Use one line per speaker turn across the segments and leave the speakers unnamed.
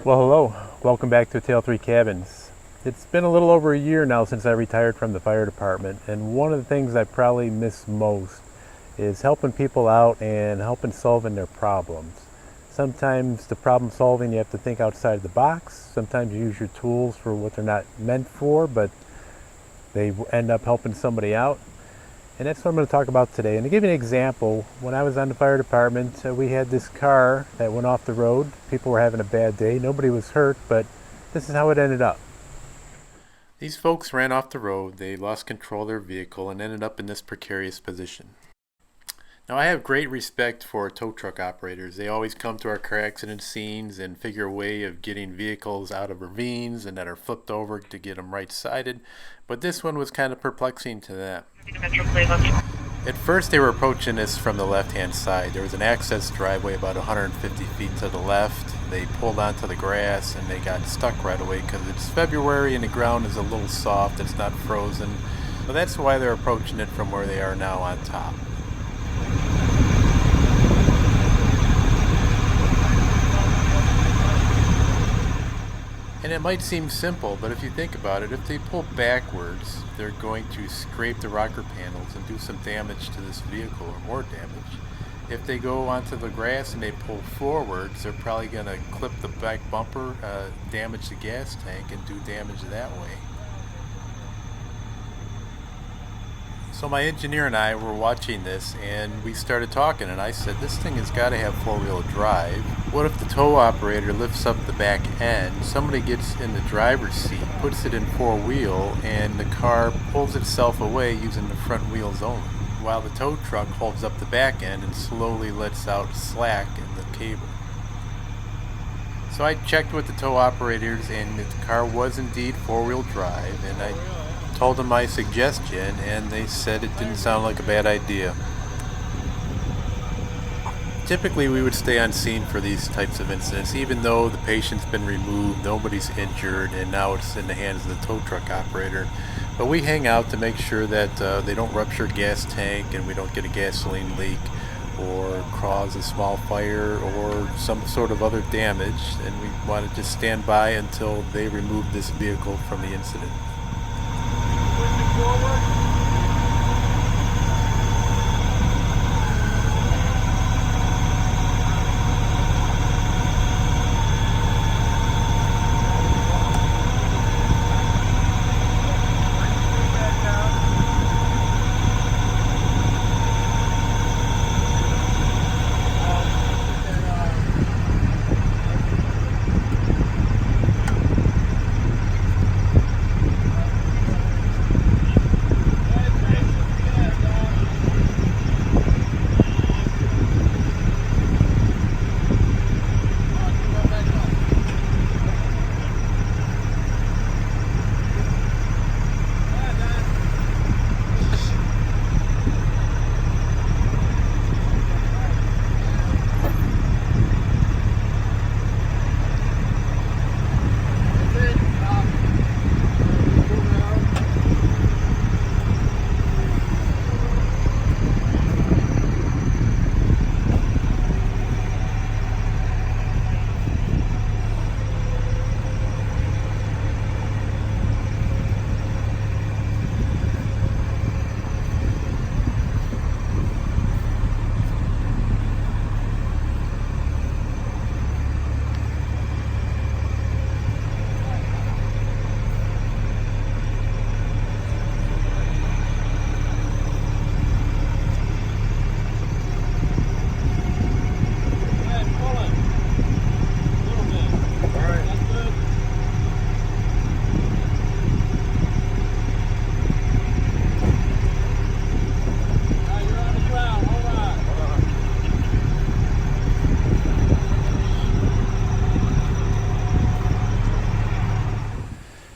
Well, hello. Welcome back to Tale 3 Cabins. It's been a little over a year now since I retired from the fire department, and one of the things I probably miss most is helping people out and helping solving their problems. Sometimes the problem solving, you have to think outside the box. Sometimes you use your tools for what they're not meant for, but they end up helping somebody out. And that's what I'm going to talk about today. And to give you an example, when I was on the fire department, we had this car that went off the road. People were having a bad day. Nobody was hurt, but this is how it ended up. These folks ran off the road. They lost control of their vehicle and ended up in this precarious position. Now, I have great respect for tow truck operators. They always come to our car accident scenes and figure a way of getting vehicles out of ravines and that are flipped over to get them right-sided. But this one was kind of perplexing to them. At first, they were approaching this from the left-hand side. There was an access driveway about 150 feet to the left. They pulled onto the grass and they got stuck right away because it's February and the ground is a little soft. It's not frozen. So that's why they're approaching it from where they are now on top. And it might seem simple, but if you think about it, if they pull backwards, they're going to scrape the rocker panels and do some damage to this vehicle, or more damage. If they go onto the grass and they pull forwards, they're probably going to clip the back bumper, damage the gas tank, and do damage that way. So my engineer and I were watching this and we started talking, and I said, this thing has got to have four-wheel drive. What if the tow operator lifts up the back end, somebody gets in the driver's seat, puts it in four-wheel, and the car pulls itself away using the front wheels only, while the tow truck holds up the back end and slowly lets out slack in the cable. So I checked with the tow operators and the car was indeed four-wheel drive, and I told them my suggestion and they said it didn't sound like a bad idea. Typically we would stay on scene for these types of incidents, even though the patient's been removed, nobody's injured, and now it's in the hands of the tow truck operator. But we hang out to make sure that they don't rupture a gas tank and we don't get a gasoline leak or cause a small fire or some sort of other damage, and we want to just stand by until they remove this vehicle from the incident. Forward.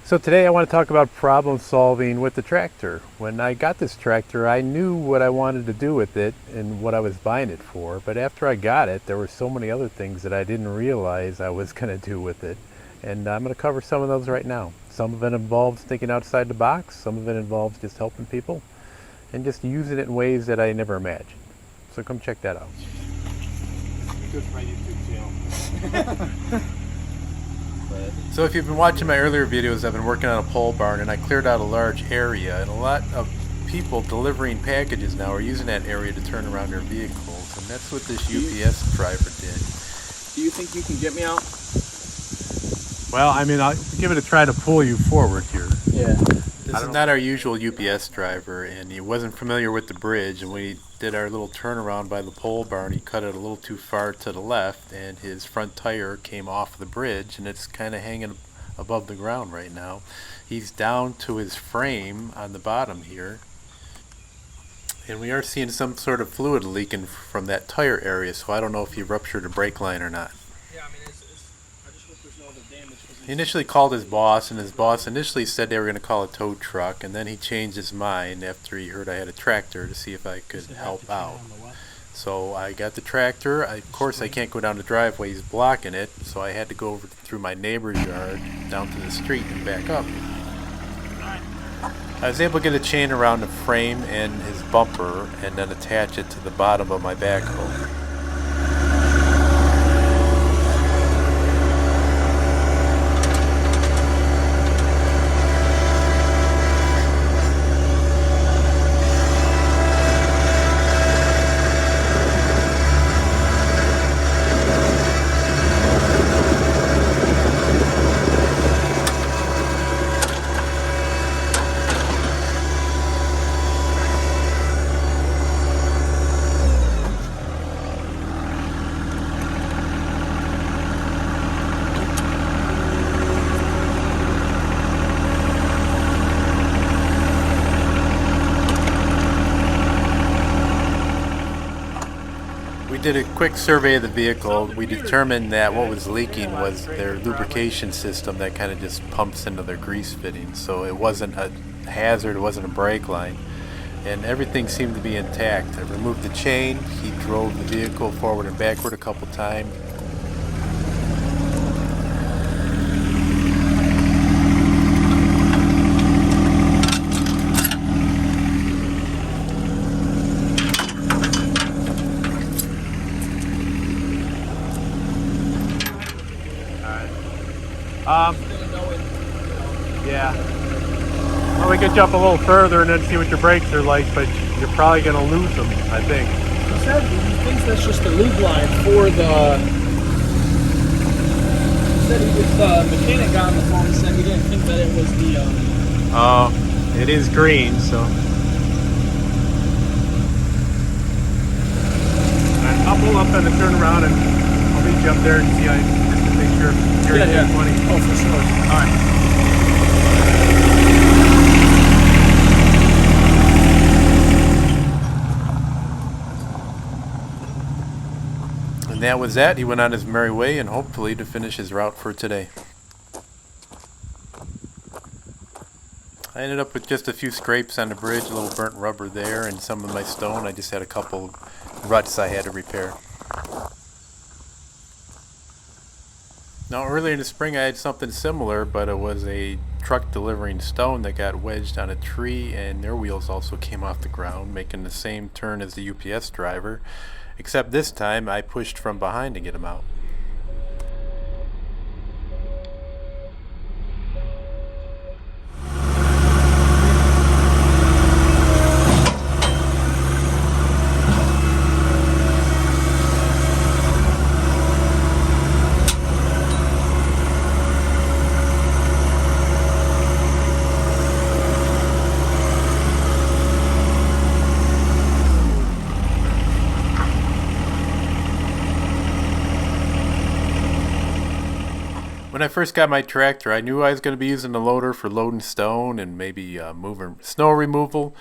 So today I want to talk about problem solving with the tractor. When I got this tractor, I knew what I wanted to do with it and what I was buying it for, but after I got it, there were so many other things that I didn't realize I was going to do with it. And I'm going to cover some of those right now. Some of it involves thinking outside the box, some of it involves just helping people, and just using it in ways that I never imagined. So come check that out.
Good for my YouTube channel. but...
So if you've been watching my earlier videos, I've been working on a pole barn, and I cleared out a large area, and a lot of people delivering packages now are using that area to turn around their vehicles, and that's what this UPS driver did.
Do you think you can get me out?
Well, I mean, I'll give it a try to pull you forward here.
Yeah.
This is not our usual UPS driver, and he wasn't familiar with the bridge, and when he did our little turnaround by the pole barn, he cut it a little too far to the left, and his front tire came off the bridge, and it's kind of hanging above the ground right now. He's down to his frame on the bottom here, and we are seeing some sort of fluid leaking from that tire area, so I don't know if he ruptured a brake line or not.
Yeah, I mean, I just hope there's no other damage.
He initially called his boss, and his boss initially said they were going to call a tow truck, and then he changed his mind after he heard I had a tractor to see if I could help out. So I got the tractor. Of course, I can't go down the driveway, he's blocking it, so I had to go over through my neighbor's yard down to the street and back up. I was able to get a chain around the frame and his bumper and then attach it to the bottom of my backhoe. We did a quick survey of the vehicle. We determined that what was leaking was their lubrication system that kind of just pumps into their grease fittings. So it wasn't a hazard, it wasn't a brake line, and everything seemed to be intact. I removed the chain. He drove the vehicle forward and backward a couple times. Yeah. Well, we could jump a little further and then see what your brakes are like, but you're probably going to lose them, I think.
He said he thinks that's just the lube line for the... He said the mechanic got on the phone and said he didn't think that it was the...
It is green, so... Alright, I'll pull up and turn around and I'll meet you up there and see, just to make sure you're
yeah.
20.
Oh, for sure.
Alright. And that was that. He went on his merry way, and hopefully to finish his route for today. I ended up with just a few scrapes on the bridge, a little burnt rubber there, and some of my stone. I just had a couple ruts I had to repair. Now earlier in the spring I had something similar, but it was a truck delivering stone that got wedged on a tree, and their wheels also came off the ground, making the same turn as the UPS driver, except this time I pushed from behind to get him out. When I first got my tractor, I knew I was going to be using the loader for loading stone and maybe moving snow removal,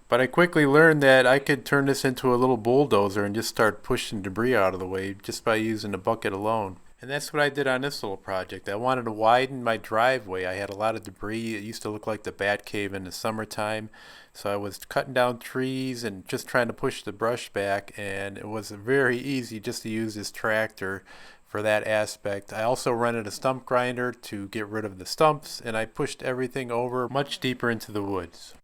but I quickly learned that I could turn this into a little bulldozer and just start pushing debris out of the way just by using the bucket alone. And that's what I did on this little project. I wanted to widen my driveway. I had a lot of debris. It used to look like the bat cave in the summertime, so I was cutting down trees and just trying to push the brush back, and it was very easy just to use this tractor for that aspect. I also rented a stump grinder to get rid of the stumps, and I pushed everything over much deeper into the woods.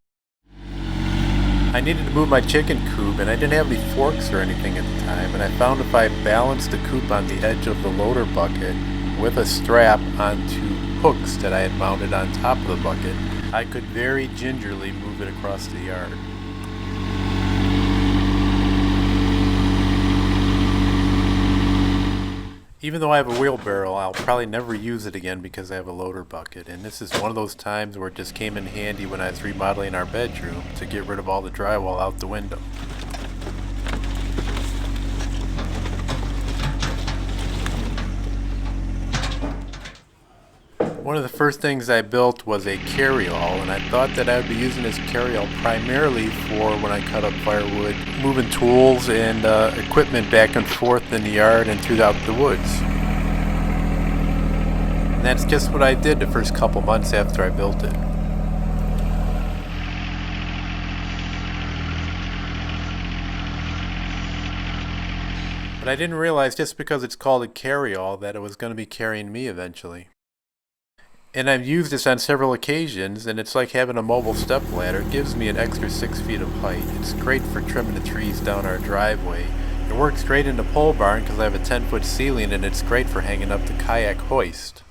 I needed to move my chicken coop, and I didn't have any forks or anything at the time, and I found if I balanced the coop on the edge of the loader bucket, with a strap onto hooks that I had mounted on top of the bucket, I could very gingerly move it across the yard. Even though I have a wheelbarrow, I'll probably never use it again because I have a loader bucket. And this is one of those times where it just came in handy when I was remodeling our bedroom to get rid of all the drywall out the window. One of the first things I built was a carryall, and I thought that I would be using this carryall primarily for when I cut up firewood, moving tools and equipment back and forth in the yard and throughout the woods. And that's just what I did the first couple months after I built it. But I didn't realize just because it's called a carryall that it was going to be carrying me eventually. And I've used this on several occasions, and it's like having a mobile step ladder. It gives me an extra 6 feet of height. It's great for trimming the trees down our driveway. It works great in the pole barn because I have a 10-foot ceiling, and it's great for hanging up the kayak hoist.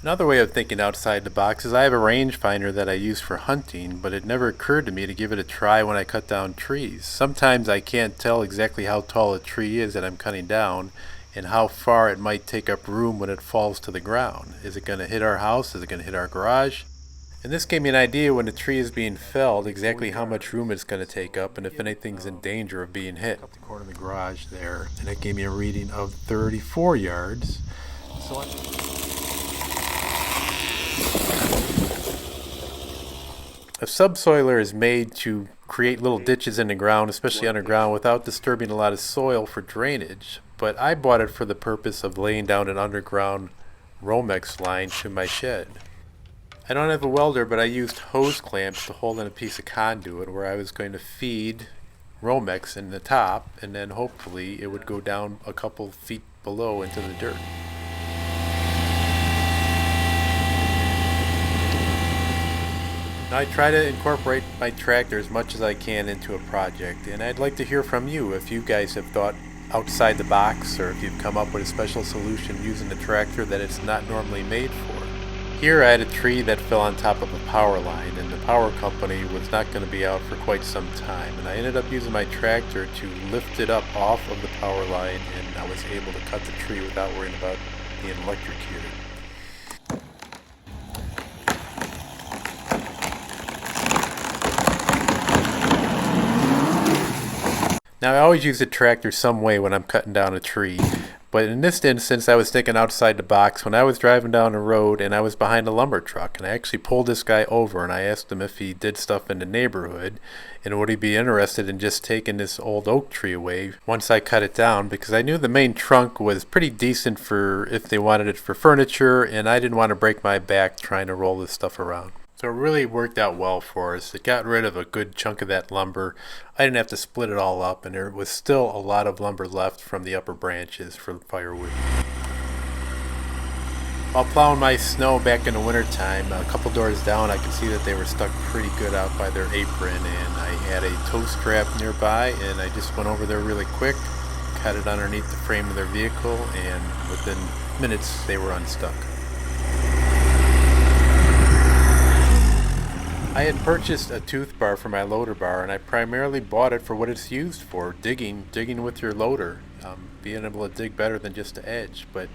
Another way of thinking outside the box is I have a rangefinder that I use for hunting, but it never occurred to me to give it a try when I cut down trees. Sometimes I can't tell exactly how tall a tree is that I'm cutting down and how far it might take up room when it falls to the ground. Is it going to hit our house? Is it going to hit our garage? And this gave me an idea when the tree is being felled exactly how much room it's going to take up and if anything's in danger of being hit. Up the corner of the garage there, and it gave me a reading of 34 yards. So a subsoiler is made to create little ditches in the ground, especially underground, without disturbing a lot of soil for drainage. But I bought it for the purpose of laying down an underground Romex line to my shed. I don't have a welder, but I used hose clamps to hold in a piece of conduit where I was going to feed Romex in the top, and then hopefully it would go down a couple feet below into the dirt. I try to incorporate my tractor as much as I can into a project, and I'd like to hear from you if you guys have thought outside the box or if you've come up with a special solution using a tractor that it's not normally made for. Here I had a tree that fell on top of a power line, and the power company was not going to be out for quite some time, and I ended up using my tractor to lift it up off of the power line, and I was able to cut the tree without worrying about being electrocuted. Now I always use a tractor some way when I'm cutting down a tree, but in this instance I was thinking outside the box when I was driving down the road and I was behind a lumber truck, and I actually pulled this guy over and I asked him if he did stuff in the neighborhood and would he be interested in just taking this old oak tree away once I cut it down, because I knew the main trunk was pretty decent for if they wanted it for furniture, and I didn't want to break my back trying to roll this stuff around. So it really worked out well for us. It got rid of a good chunk of that lumber. I didn't have to split it all up, and there was still a lot of lumber left from the upper branches for firewood. While plowing my snow back in the wintertime, a couple doors down I could see that they were stuck pretty good out by their apron, and I had a tow strap nearby, and I just went over there really quick, cut it underneath the frame of their vehicle, and within minutes they were unstuck. I had purchased a tooth bar for my loader bar, and I primarily bought it for what it's used for, digging with your loader, being able to dig better than just the edge. But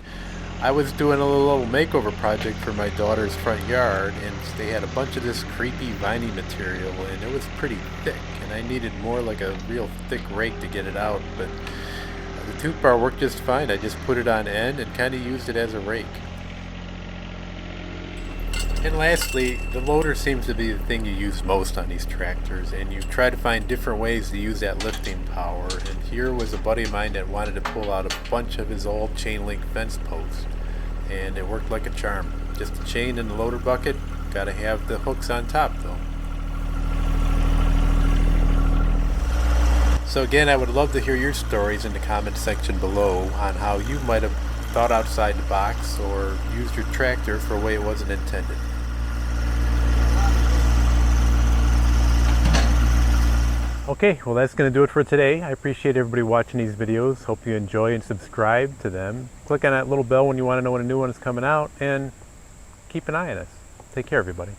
I was doing a little makeover project for my daughter's front yard, and they had a bunch of this creepy viney material, and it was pretty thick, and I needed more like a real thick rake to get it out, but the tooth bar worked just fine. I just put it on end and kind of used it as a rake. And lastly, the loader seems to be the thing you use most on these tractors, and you try to find different ways to use that lifting power. And here was a buddy of mine that wanted to pull out a bunch of his old chain link fence posts, and it worked like a charm. Just a chain in the loader bucket, gotta have the hooks on top though. So again, I would love to hear your stories in the comment section below on how you might have thought outside the box or used your tractor for a way it wasn't intended. Okay, well that's going to do it for today. I appreciate everybody watching these videos. Hope you enjoy and subscribe to them. Click on that little bell when you want to know when a new one is coming out, and keep an eye on us. Take care, everybody.